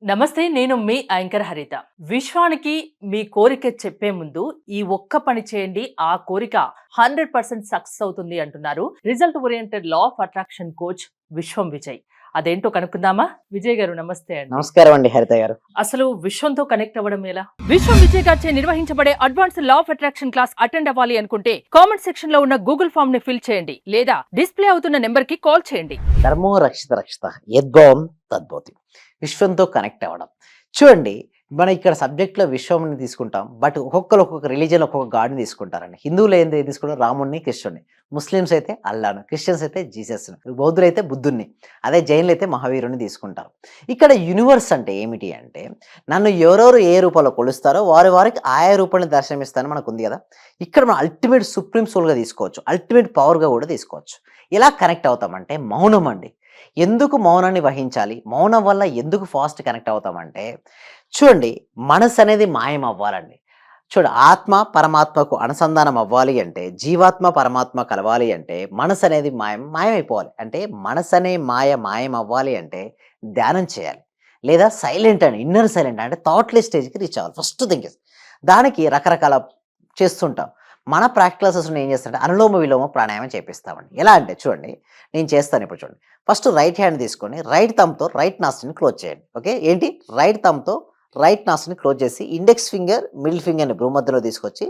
నమస్తే. నేను మీ యాంకర్ హరిత. విశ్వానికి మీ కోరిక చెప్పే ముందు ఈ ఒక్క పని చేయండి. ఆ కోరిక 100% సక్సెస్ అవుతుంది అంటున్నారు result oriented law of attraction coach విశ్వం విజయ్. అదేంటో కనుక్కుందామా? విజయ్ గారు నమస్తే అండి. నమస్కారం అండి హరిత గారు. అసలు విశ్వంతో కనెక్ట్ అవ్వడం ఎలా? విశ్వం విజయ్ గారిచే నిర్వహించబడే advance law of attraction class attend అవ్వాలి అనుకుంటే కామెంట్ సెక్షన్ లో ఉన్న గూగుల్ ఫామ్ ని ఫిల్ చేయండి లేదా డిస్ప్లే అవుతున్న నెంబర్ కి కాల్ చేయండి. ధర్మో రక్షిత రక్షిత యద్భవం తద్భవతి. విశ్వంతో కనెక్ట్ అవ్వడం. చూడండి, మనం ఇక్కడ సబ్జెక్ట్లో విశ్వంని తీసుకుంటాం, బట్ ఒక్కొక్కరు ఒక్కొక్క రిలీజియన్ ఒక్కొక్క గాడ్ని తీసుకుంటారండి. హిందువులు ఏంటి తీసుకుంటారు? రాముడిని, కృష్ణుడిని. ముస్లిమ్స్ అయితే అల్లాను, క్రిస్టియన్స్ అయితే జీసస్ను, బౌద్ధులు అయితే బుద్ధుడిని, అదే జైన్లు అయితే మహావీరుని తీసుకుంటారు. ఇక్కడ యూనివర్స్ అంటే ఏమిటి అంటే, నన్ను ఎవరెవరు ఏ రూపంలో కొలుస్తారో వారికి ఆయా రూపాన్ని దర్శనమిస్తానని మనకు ఉంది కదా. ఇక్కడ మనం అల్టిమేట్ సుప్రీం సోల్గా తీసుకోవచ్చు, అల్టిమేట్ పవర్గా కూడా తీసుకోవచ్చు. ఎలా కనెక్ట్ అవుతామంటే మౌనం అండి. ఎందుకు మౌనాన్ని వహించాలి? మౌనం వల్ల ఎందుకు ఫాస్ట్ కనెక్ట్ అవుతామంటే, చూడండి, మనసు అనేది మాయం అవ్వాలండి. ఆత్మ పరమాత్మకు అనుసంధానం అవ్వాలి అంటే, జీవాత్మ పరమాత్మ కలవాలి అంటే మనసు అనేది మాయమైపోవాలి. అంటే మనసు అనే మాయం అవ్వాలి అంటే ధ్యానం చేయాలి, లేదా సైలెంట్ అని ఇన్నర్ సైలెంట్ అంటే థాట్లెస్ స్టేజ్కి రీచ్ అవ్వాలి. ఫస్ట్ థింగ్ దానికి రకరకాల చేస్తుంటాం. మన ప్రాక్టీసెస్ ఏం చేస్తారంటే అనులోమ విలోమ ప్రాణాయామం చేపిస్తామండి. ఎలా అంటే చూడండి, నేను చేస్తాను ఇప్పుడు. చూడండి, ఫస్ట్ రైట్ హ్యాండ్ తీసుకొని రైట్ థమ్తో రైట్ నాస్ట్రిని క్లోజ్ చేయండి. ఓకే, ఏంటి? రైట్ థమ్తో రైట్ నాస్ట్రిని క్లోజ్ చేసి ఇండెక్స్ ఫింగర్ మిడిల్ ఫింగర్ని భూమధ్యలో తీసుకొచ్చి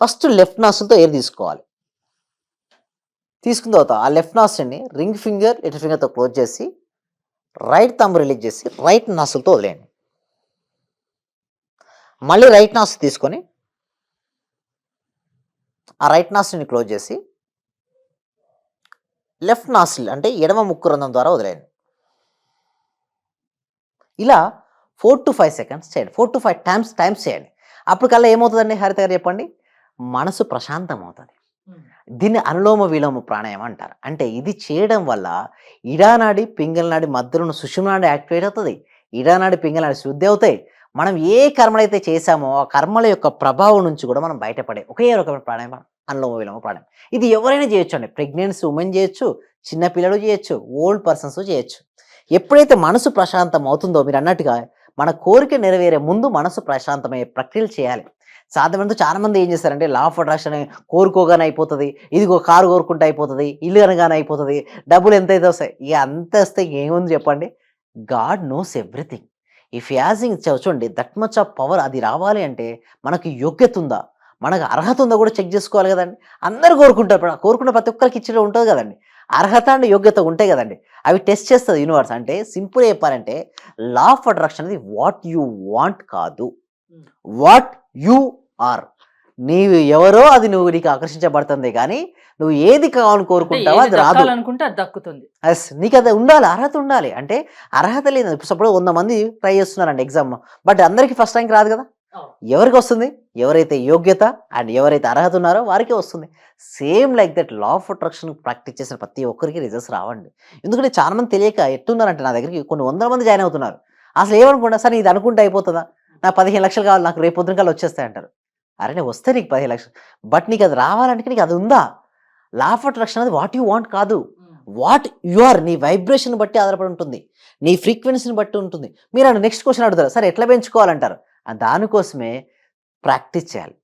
ఫస్ట్ లెఫ్ట్ నాస్ట్రిల్తో ఎయిర్ తీసుకోవాలి. తీసుకున్న తర్వాత ఆ లెఫ్ట్ నాస్ట్రిల్ని రింగ్ ఫింగర్ లిటిల్ ఫింగర్తో క్లోజ్ చేసి రైట్ థంబ్ రిలీజ్ చేసి రైట్ నాస్ట్రిల్తో వదిలేయండి. మళ్ళీ రైట్ నాస్ట్రిల్ తీసుకొని ఆ రైట్ నాస్ట్రిల్ని క్లోజ్ చేసి లెఫ్ట్ నాస్ట్రిల్ అంటే ఎడమ ముక్కు రంధ్రం ద్వారా వదిలేయండి. ఇలా 4 to 5 సెకండ్స్ చేయండి. 4 to 5 టైమ్స్ చేయండి. అప్పుడు కల్లా ఏమవుతుందండి హరిత గారు చెప్పండి? మనసు ప్రశాంతం అవుతుంది. దీన్ని అనులోమ విలోమ ప్రాణాయామం అంటారు. అంటే ఇది చేయడం వల్ల ఇడానాడి పింగళనాడి మధ్యలో ఉన్న సుషుమ్నాడి యాక్టివేట్ అవుతుంది. ఇడానాడి పింగళనాడి శుద్ధి అవుతాయి. మనం ఏ కర్మలైతే చేశామో ఆ కర్మల యొక్క ప్రభావం నుంచి కూడా మనం బయటపడే ఒకే రకమైన ప్రాణాయామం అనులోమ విలోమ ప్రాణాయామం. ఇది ఎవరైనా చేయొచ్చు అండి. ప్రెగ్నెన్సీ ఉమెన్ చేయొచ్చు, చిన్నపిల్లలు చేయొచ్చు, ఓల్డ్ పర్సన్స్ చేయొచ్చు. ఎప్పుడైతే మనసు ప్రశాంతం అవుతుందో, మీరు అన్నట్టుగా మన కోరిక నెరవేరే ముందు మనసు ప్రశాంతమయ్యే ప్రక్రియలు చేయాలి. సాధ్యమైనంత చాలా మంది ఏం చేస్తారంటే లా ఆఫ్ అట్రాక్షన్ కోరుకోగానే అయిపోతుంది, ఇదిగో కారు కోరుకుంటే అయిపోతుంది, ఇల్లు అనగానే అయిపోతుంది, డబ్బులు ఎంతైతే వస్తాయి, ఇక అంత వస్తే ఏముంది చెప్పండి? God knows everything. ఇఫ్ యాజింగ్ చూడండి, దట్ మచ్ ఆఫ్ పవర్ అది రావాలి అంటే మనకి యోగ్యత ఉందా, మనకు అర్హత ఉందా కూడా చెక్ చేసుకోవాలి కదండి. అందరు కోరుకుంటారు, కోరుకున్న ప్రతి ఒక్కరికి ఇచ్చడం ఉంటుంది కదండి. అర్హత అండ్ యోగ్యత ఉంటాయి కదండి, అవి టెస్ట్ చేస్తుంది యూనివర్స్. అంటే సింపుల్ చెప్పాలంటే లా ఆఫ్ అట్రాక్షన్ అనేది వాట్ యు వాంట్ కాదు, వాట్ యు ఆర్. నీవు ఎవరో అది నువ్వు నీకు ఆకర్షించబడుతుంది, కానీ నువ్వు ఏది కావాలని కోరుకుంటావో అది రాదు. అది దక్కుతుంది. నీకు అది ఉండాలి, అర్హత ఉండాలి. అంటే అర్హత లేదు. ఇప్పుడు 100 మంది ట్రై చేస్తున్నారండి ఎగ్జామ్, బట్ అందరికీ ఫస్ట్ ర్యాంక్ రాదు కదా. ఎవరికి వస్తుంది? ఎవరైతే యోగ్యత అండ్ ఎవరైతే అర్హత ఉన్నారో వారికే వస్తుంది. Same like that law of attraction practice చేసిన ప్రతి ఒక్కరికి రిజల్ట్స్ రావండి. ఎందుకంటే చాలా మంది తెలియక ఎట్టున్నారంటే నా దగ్గరికి కొన్ని 100 మంది జాయిన్ అవుతున్నారు. అసలు ఏమనుకుంటా, సార్ ఇది అనుకుంటే అయిపోతుందా, నాకు 15 లక్షలు కావాలి, నాకు రేపు పొద్దున కల్లా వచ్చేస్తాయి అంటారు. అరే నేను వస్తే నీకు 15 లక్షలు, బట్ నీకు అది రావాలంటే నీకు అది ఉందా? లా ఆఫ్ అట్రాక్షన్ అది వాట్ యు వాంట్ కాదు, వాట్ యు ఆర్. నీ వైబ్రేషన్ బట్టి ఆధారపడి ఉంటుంది, నీ ఫ్రీక్వెన్సీని బట్టి ఉంటుంది. మీరు నెక్స్ట్ క్వశ్చన్ అడుగుతారు, సార్ ఎట్లా పెంచుకోవాలంటారు. దానికోసమే ప్రాక్టీస్ చేయాలి.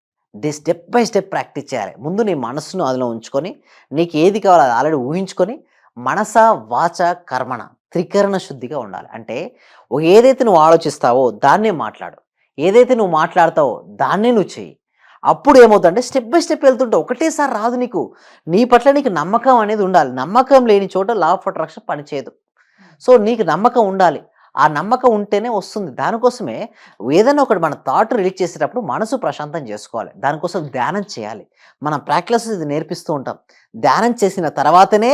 స్టెప్ బై స్టెప్ ప్రాక్టీస్ చేయాలి. ముందు నీ మనసును అందులో ఉంచుకొని నీకు ఏది కావాలో అది ఆల్రెడీ ఊహించుకొని మనస వాచ కర్మణ త్రికరణ శుద్ధిగా ఉండాలి. అంటే ఏదైతే నువ్వు ఆలోచిస్తావో దాన్నే మాట్లాడు, ఏదైతే నువ్వు మాట్లాడతావో దాన్నే నువ్వు చెయ్యి. అప్పుడు ఏమవుతుందంటే స్టెప్ బై స్టెప్ వెళ్తుంటే ఒకటేసారి రాదు. నీ పట్ల నీకు నమ్మకం అనేది ఉండాలి. నమ్మకం లేని చోట లా ఆఫ్ అట్రాక్షన్ పనిచేయదు. సో నీకు నమ్మకం ఉండాలి, ఆ నమ్మకం ఉంటేనే వస్తుంది. దానికోసమే ఏదైనా ఒకటి మన థాట్ రిలీజ్ చేసేటప్పుడు మనసు ప్రశాంతం చేసుకోవాలి. దానికోసం ధ్యానం చేయాలి. మనం ప్రాక్టీసెస్ ఇది నేర్పిస్తూ ఉంటాం. ధ్యానం చేసిన తర్వాతనే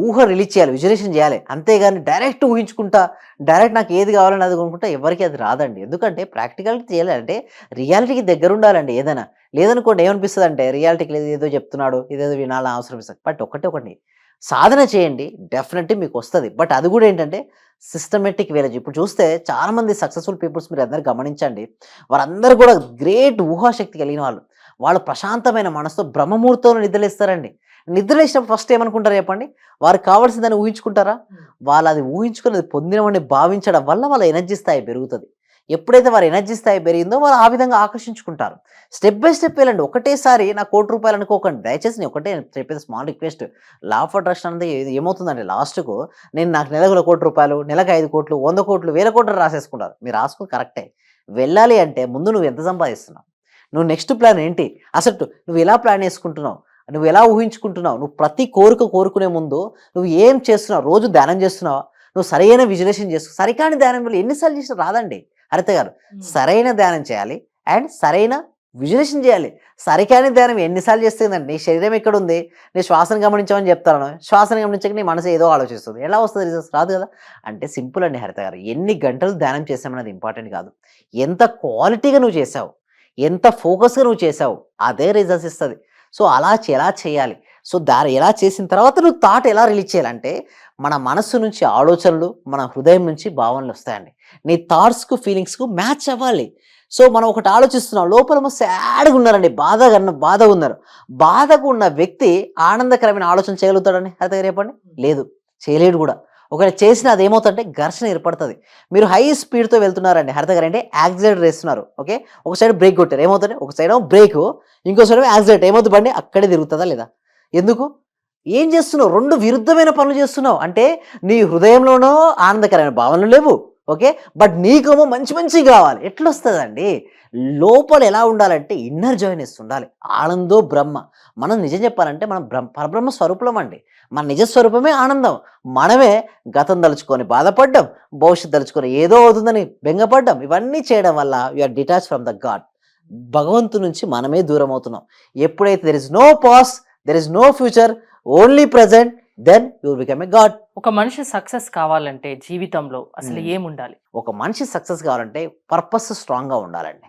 ఊహ రిలీజ్ చేయాలి, విజువలైజేషన్ చేయాలి. అంతేగాని డైరెక్ట్ ఊహించుకుంటా, డైరెక్ట్ నాకు ఏది కావాలని అది కొనుక్కుంటా ఎవరికి అది రాదండి. ఎందుకంటే ప్రాక్టికాలిటీ చేయాలంటే రియాలిటీకి దగ్గర ఉండాలండి. ఏదైనా లేదనుకోండి ఏమనిపిస్తుంది అంటే రియాలిటీకి లేదు, ఏదో చెప్తున్నాడు, ఇదేదో వినాలని అవసరం ఇస్తుంది. బట్ ఒకటి సాధన చేయండి, డెఫినెట్లీ మీకు వస్తుంది. బట్ అది కూడా ఏంటంటే సిస్టమేటిక్ వేలేజ్. ఇప్పుడు చూస్తే చాలామంది సక్సెస్ఫుల్ పీపుల్స్ మీరు అందరూ గమనించండి, వారందరూ కూడా గ్రేట్ ఊహాశక్తి కలిగిన వాళ్ళు. వాళ్ళు ప్రశాంతమైన మనసుతో బ్రహ్మముహూర్తంలో నిద్రలేస్తారండి. నిద్ర లేచినప్పుడు ఫస్ట్ ఏమనుకుంటారు చెప్పండి? వారికి కావాల్సిన దాన్ని ఊహించుకుంటారా? వాళ్ళు అది ఊహించుకుని అది పొందినవని భావించడం వల్ల వాళ్ళ ఎనర్జీ స్థాయి పెరుగుతుంది. ఎప్పుడైతే వారి ఎనర్జీ స్థాయి పెరిగిందో వాళ్ళు ఆ విధంగా ఆకర్షించుకుంటారు. స్టెప్ బై స్టెప్ వెళ్ళండి. ఒకటేసారి నా ₹1,00,00,000 అనుకోకండి. దయచేసి నేను ఒకటే చెప్పేది small request. Law of attraction అనేది ఏమవుతుందంటే లాస్ట్‌కు నాకు నెలకు ₹1,00,00,000, నెలకు 5,00,00,000, 100,00,00,000, 1,000,00,000 రాసేసుకుంటారు. మీరు రాసుకుని కరెక్టే. వెళ్ళాలి అంటే ముందు నువ్వు ఎంత సంపాదిస్తున్నావు? నువ్వు నెక్స్ట్ ప్లాన్ ఏంటి? అసలు నువ్వు ఎలా ప్లాన్ చేసుకుంటున్నావు? నువ్వు ఎలా ఊహించుకుంటున్నావు? నువ్వు ప్రతి కోరిక కోరుకునే ముందు నువ్వు ఏం చేస్తున్నావు? రోజు ధ్యానం చేస్తున్నావా? నువ్వు సరైన విజులేషన్ చేసుకో. సరికాని ధ్యానం వల్ల ఎన్నిసార్లు చేసినా రాదండి హరిత గారు. సరైన ధ్యానం చేయాలి అండ్ సరైన విజులేషన్ చేయాలి. సరికాని ధ్యానం ఎన్నిసార్లు చేస్తుందండి? నీ శరీరం ఎక్కడుంది? నీ శ్వాసను గమనించమని చెప్తాను. శ్వాసను గమనించక నీ మనసు ఏదో ఆలోచిస్తుంది. ఎలా వస్తుంది రిజల్ట్స్? రాదు కదా. అంటే సింపుల్ అండి హరిత గారు. ఎన్ని గంటలు ధ్యానం చేసామన్నది ఇంపార్టెంట్ కాదు. ఎంత క్వాలిటీగా నువ్వు చేసావు, ఎంత ఫోకస్గా నువ్వు చేసావు, అదే రిజల్ట్స్ ఇస్తుంది. సో అలా ఎలా చేయాలి? సో ఎలా చేసిన తర్వాత నువ్వు థాట్ ఎలా రిలీజ్ చేయాలంటే మన మనస్సు నుంచి ఆలోచనలు, మన హృదయం నుంచి భావనలు వస్తాయండి. నీ థాట్స్కు ఫీలింగ్స్కు మ్యాచ్ అవ్వాలి. సో మనం ఒకటి ఆలోచిస్తున్నాం, లోపల సాడ్గా ఉన్నారండి, బాధగా ఉన్నారు. బాధగా ఉన్న వ్యక్తి ఆనందకరమైన ఆలోచన చేయగలుగుతాడని హరిత గారు చెప్పండి? లేదు, చేయలేడు కూడా. ఒకవేళ చేసిన అది ఏమవుతుందంటే ఘర్షణ ఏర్పడుతుంది. మీరు హై స్పీడ్తో వెళ్తున్నారండి హరిత గారు, అంటే యాక్సిలేటర్ వేస్తున్నారు. ఓకే, ఒక సైడ్ బ్రేక్ కొట్టారు, ఏమవుతుంది? ఒక సైడ్ బ్రేక్, ఇంకో సైడ్ యాక్సిలేటర్, ఏమవుతుంది? బండి అక్కడే తిరుగుతుందా లేదా? ఎందుకు? ఏం చేస్తున్నావు? 2 విరుద్ధమైన పనులు చేస్తున్నావు. అంటే నీ హృదయంలోనో ఆనందకరమైన భావనలు లేవు. ఓకే, బట్ నీకేమో మంచి కావాలి. ఎట్లా వస్తుందండి? లోపల ఎలా ఉండాలంటే ఇన్నర్ జాయ్నెస్ ఉండాలి. ఆనందో బ్రహ్మ. మనం నిజం చెప్పాలంటే మనం పరబ్రహ్మ స్వరూపులం అండి. మన నిజస్వరూపమే ఆనందం. మనమే గతం తలుచుకొని బాధపడ్డం, భవిష్యత్తు తలుచుకొని ఏదో అవుతుందని బెంగపడ్డం, ఇవన్నీ చేయడం వల్ల you're detach from the god. భగవంతు నుంచి మనమే దూరం అవుతున్నాం. ఎప్పుడైతే there is no past, there is no future, only present, then you will become a god. ఒక మనిషి సక్సెస్ కావాలంటే జీవితంలో అసలు ఏముండాలి? ఒక మనిషి సక్సెస్ కావాలంటే పర్పస్ స్ట్రాంగ్గా ఉండాలండి.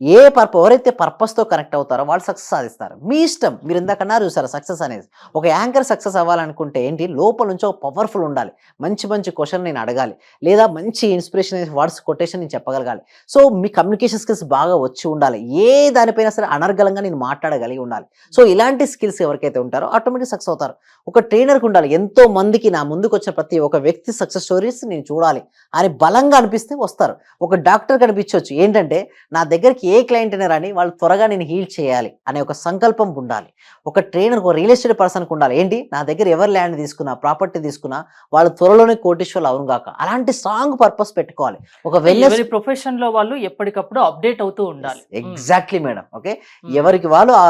ఎవరైతే పర్పస్తో కనెక్ట్ అవుతారో వాళ్ళు సక్సెస్ సాధిస్తారు. మీ ఇష్టం. మీరు ఇందాకన్నారు చూసారా సక్సెస్ అనేది. ఒక యాంకర్ సక్సెస్ అవ్వాలనుకుంటే ఏంటి? లోపల నుంచి ఒక పవర్ఫుల్ ఉండాలి. మంచి క్వశ్చన్ నేను అడగాలి, లేదా మంచి ఇన్స్పిరేషన్ వర్డ్స్ కొటేషన్ నేను చెప్పగలగాలి. సో మీ కమ్యూనికేషన్ స్కిల్స్ బాగా వచ్చి ఉండాలి. ఏ దానిపైన సరే అనర్గళంగా నేను మాట్లాడగలిగి ఉండాలి. సో ఇలాంటి స్కిల్స్ ఎవరికైతే ఉంటారో ఆటోమేటిక్ సక్సెస్ అవుతారు. ఒక ట్రైనర్కి ఉండాలి. ఎంతో మందికి నా ముందుకు వచ్చిన ప్రతి ఒక్క వ్యక్తి సక్సెస్ స్టోరీస్ నేను చూడాలి అని బలంగా అనిపిస్తే వస్తారు. ఒక డాక్టర్ కనిపించవచ్చు, ఏంటంటే నా దగ్గరికి ఏ క్లయింట్ అయినా రాని వాళ్ళు త్వరగా నేను హీల్ చేయాలి అనే ఒక సంకల్పం ఉండాలి. ఒక ట్రైనర్, ఒక రియల్ ఎస్టేట్ పర్సన్కి ఉండాలి. ఏంటి? నా దగ్గర ఎవరు ల్యాండ్ తీసుకున్నా, ప్రాపర్టీ తీసుకున్నా వాళ్ళు త్వరలోనే కోటీశ్వర్లు అవును గాక. అలాంటి స్ట్రాంగ్ పర్పస్ పెట్టుకోవాలి. ఒక వెల్నెస్ ప్రొఫెషన్ లో వాళ్ళు ఎప్పటికప్పుడు అప్డేట్ అవుతూ ఉండాలి. Exactly madam. ఓకే, ఎవరికి వాళ్ళు ఆ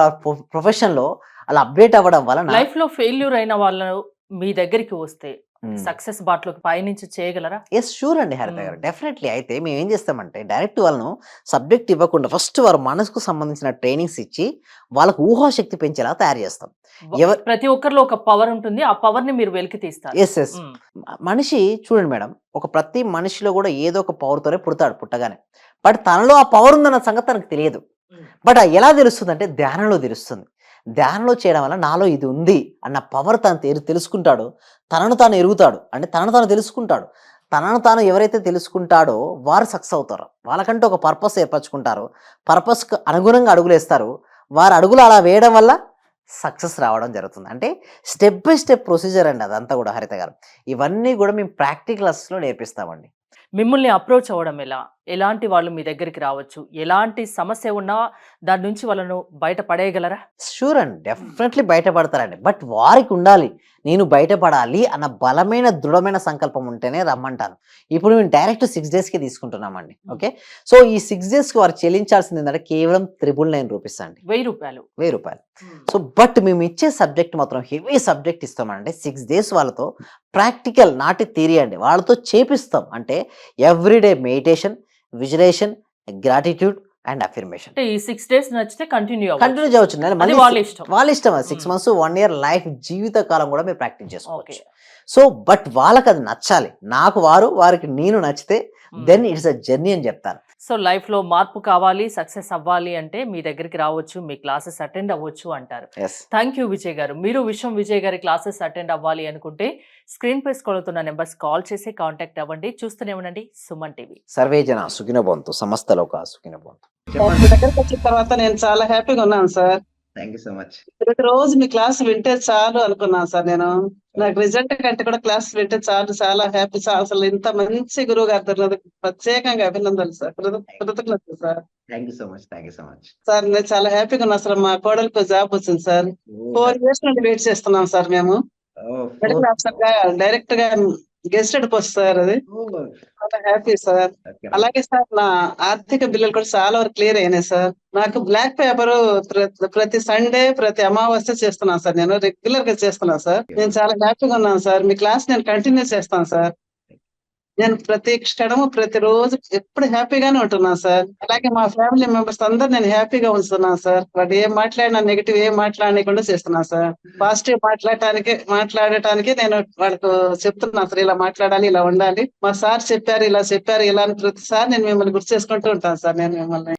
ప్రొఫెషన్ లో అలా అప్డేట్ అవ్వడం వలన లైఫ్ లో ఫెయిల్యూర్ అయిన వాళ్ళు మీ దగ్గరికి వస్తే సక్సెస్ బాట్లోకి పైనుంచి చేయగలరా? ఎస్, షూర్ అండి హరిత గారు, డెఫినెట్లీ. అయితే మేము ఏం చేస్తామంటే డైరెక్ట్ వాళ్ళను సబ్జెక్ట్ ఇవ్వకుండా ఫస్ట్ వారు మనసుకు సంబంధించిన ట్రైనింగ్స్ ఇచ్చి వాళ్ళకు ఊహాశక్తి పెంచేలా తయారు చేస్తాం. ప్రతి ఒక్కరిలో ఒక పవర్ ఉంటుంది, ఆ పవర్ ని మీరు వెలికి తీస్తారు. ఎస్. మనిషి చూడండి మేడం, ప్రతి మనిషిలో కూడా ఏదో ఒక పవర్ తోనే పుడతాడు పుట్టగానే. బట్ తనలో ఆ పవర్ ఉందన్న సంగతి తనకు తెలియదు. బట్ ఎలా తెలుస్తుంది అంటే ధ్యానంలో తెలుస్తుంది. ధ్యానంలో చేయడం వల్ల నాలో ఇది ఉంది అన్న పవర్ తను తెలుసుకుంటాడు. తనను తాను ఎరుగుతాడు, అంటే తనను తాను తెలుసుకుంటాడు. తనను తాను ఎవరైతే తెలుసుకుంటాడో వారు సక్సెస్ అవుతారు. వాళ్ళకంటే ఒక పర్పస్ ఏర్పరచుకుంటారు. పర్పస్కి అనుగుణంగా అడుగులు వేస్తారు. వారు అడుగులు అలా వేయడం వల్ల సక్సెస్ రావడం జరుగుతుంది. అంటే స్టెప్ బై స్టెప్ ప్రొసీజర్ అండి అదంతా కూడా హరిత గారు. ఇవన్నీ కూడా మేము ప్రాక్టికల్స్లో నేర్పిస్తామండి. మిమ్మల్ని అప్రోచ్ అవ్వడం ఎలా? ఎలాంటి వాళ్ళు మీ దగ్గరికి రావచ్చు? ఎలాంటి సమస్య ఉన్నా దాని నుంచి వాళ్ళను బయటపడేయగలరా? షూర్ అండి, డెఫినెట్లీ బయటపడతారండి. బట్ వారికి ఉండాలి, నేను బయటపడాలి అన్న బలమైన దృఢమైన సంకల్పం ఉంటేనే రమ్మంటాను. ఇప్పుడు మేము డైరెక్ట్ 6 daysకి తీసుకుంటున్నామండి. ఓకే, సో ఈ 6 daysకి వారు చెల్లించాల్సింది ఏంటంటే కేవలం ₹999 అండి. ₹1000. సో బట్ మేము ఇచ్చే సబ్జెక్ట్ మాత్రం హెవీ సబ్జెక్ట్ ఇస్తామండి. 6 days వాళ్ళతో ప్రాక్టికల్, నాటి థియరీ అండి, వాళ్ళతో చేపిస్తాం. అంటే everyday meditation, విజులేషన్, gratitude and affirmation. ఈ 6 days నచ్చితే కంటిన్యూ చేయవచ్చు. వాళ్ళ ఇష్టం. 6 months, 1 year లైఫ్ జీవిత కాలం కూడా మీరు ప్రాక్టీస్ చేసుకోవచ్చు. సో బట్ వాళ్ళకి అది నచ్చాలి. నాకు వారికి నేను నచ్చితే దెన్ ఇట్స్ అ జర్నీ అని చెప్తాను. సో లైఫ్ లో మార్పు కావాలి, సక్సెస్ అవ్వాలి అంటే మీ దగ్గరికి రావచ్చు, మీ క్లాసెస్ అటెండ్ అవ్వచ్చు అంటారు. థ్యాంక్ యూ విజయ్ గారు. మీరు విజయ్ గారి క్లాసెస్ అటెండ్ అవ్వాలి అనుకుంటే స్క్రీన్ పై స్క్రోల్ అవుతున్న నెంబర్స్ కాల్ చేసి కాంటాక్ట్ అవ్వండి. చూస్తూనే ఉండండి సుమన్ టీవీ. సర్వే జన సుఖినో భవంతు, సమస్త లోక సుఖినో భవంతు. మీ దగ్గరకు వచ్చిన తర్వాత నేను చాలా హ్యాపీగా ఉన్నాను sir. Thank you so much. ప్రతిరోజు మీ క్లాస్ వింటే చాలు అనుకున్నాను సార్ నేను. నాకు రిజల్ట్ కంటే కూడా క్లాస్ వింటే చాలు, చాలా హ్యాపీ సార్. అసలు ఇంత మంచి గురువు గారు దొరికినందుకు ప్రత్యేకంగా అభినందనలు సార్, కృతజ్ఞతలు sir. Thank you so much. Thank you so much. Sir నేను చాలా హ్యాపీగా ఉన్నా సార్. మా కోడలికి జాబ్ వచ్చింది సార్. 4 years నుండి వెయిట్ చేస్తున్నాం సార్ మేము. మెడికల్ ఆఫీసర్ గా డైరెక్ట్ గా గెస్టెడ్ పోస్ట్ సార్ అది. చాలా హ్యాపీ సార్. అలాగే సార్ నా ఆర్థిక బిల్లులు కూడా చాలా వరకు క్లియర్ అయినాయి సార్. నాకు బ్లాక్ పేపర్ ప్రతి సండే ప్రతి అమావాస్య చేస్తున్నాను సార్. నేను రెగ్యులర్ గా చేస్తున్నాను సార్. నేను చాలా హ్యాపీగా ఉన్నాను సార్. మీ క్లాస్ నేను కంటిన్యూ చేస్తాను సార్. నేను ప్రతి క్షణము ప్రతిరోజు ఎప్పుడు హ్యాపీగానే ఉంటున్నాను సార్. అలాగే మా ఫ్యామిలీ మెంబర్స్ అందరు నేను హ్యాపీగా ఉంచుతున్నాను సార్. వాడు ఏం మాట్లాడినా నెగిటివ్ ఏం మాట్లాడకుండా చేస్తున్నాను సార్. పాజిటివ్ మాట్లాడటానికి నేను వాళ్ళకు చెప్తున్నాను సార్, ఇలా మాట్లాడాలి, ఇలా ఉండాలి, మా సార్ చెప్పారు, ఇలా చెప్పారు, ఇలా అని ప్రతిసారి నేను మిమ్మల్ని గుర్తు చేసుకుంటూ ఉంటాను సార్. నేను మిమ్మల్ని